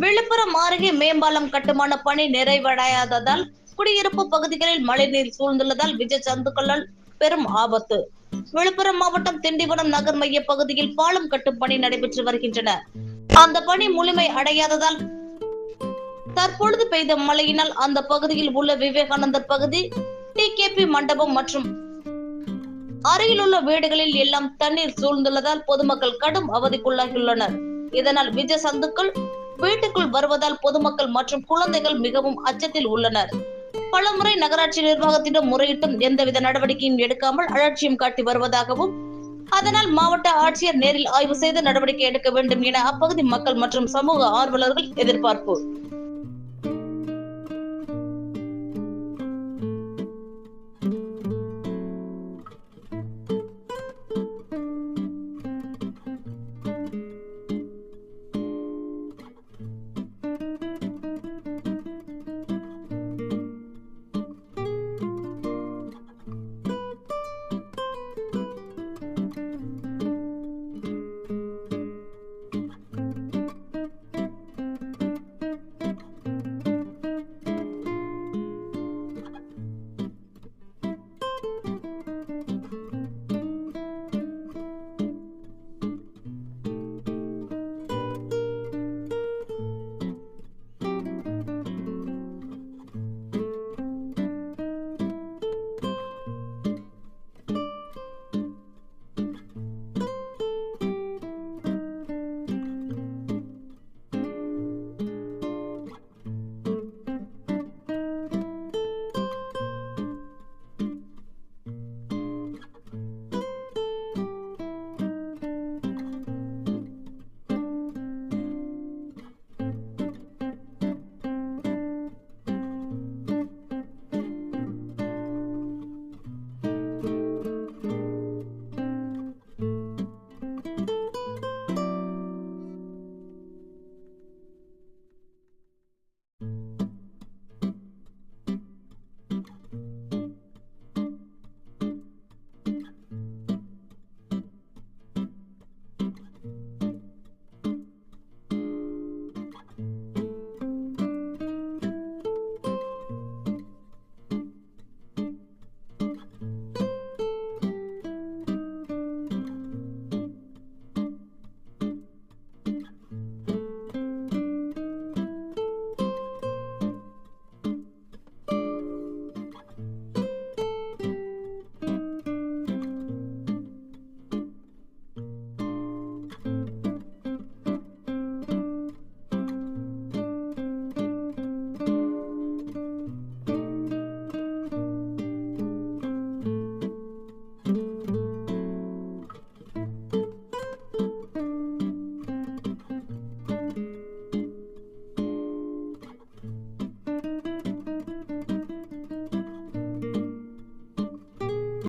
விழுப்புரம் அருகே மேம்பாலம் கட்டுமான பணி நிறைவடையாததால் குடியிருப்பு பகுதிகளில் மழைநீர் சூழ்ந்துள்ளதால் விஜ ஜந்துக்களால் பெரும் ஆபத்து. விழுப்புரம் மாவட்டம் திண்டிவனம் நகர் மைய பகுதியில் பாலம் கட்டும் பணி நடைபெற்று வருகின்றன. அந்த பணி முழுமை அடையாததால் தற்பொழுது பெய்த மழையினால் அந்த பகுதியில் உள்ள விவேகானந்தர் பகுதி, டிகேபி மண்டபம் மற்றும் அருகிலுள்ள வீடுகளில் எல்லாம் தண்ணீர் சூழ்ந்துள்ளதால் பொதுமக்கள் கடும் அவதிக்குள்ளாகியுள்ளனர். இதனால் விஜ சந்துக்கள் வீட்டுக்குள் வருவதால் பொதுமக்கள் மற்றும் குழந்தைகள் மிகவும் அச்சத்தில் உள்ளனர். பலமுறை நகராட்சி நிர்வாகத்திடம் முறையிட்டும் எந்தவித நடவடிக்கையும் எடுக்காமல் அலட்சியம் காட்டி வருவதாகவும், அதனால் மாவட்ட ஆட்சியர் நேரில் ஆய்வு செய்து நடவடிக்கை எடுக்க வேண்டும் என அப்பகுதி மக்கள் மற்றும் சமூக ஆர்வலர்கள் எதிர்பார்ப்பு.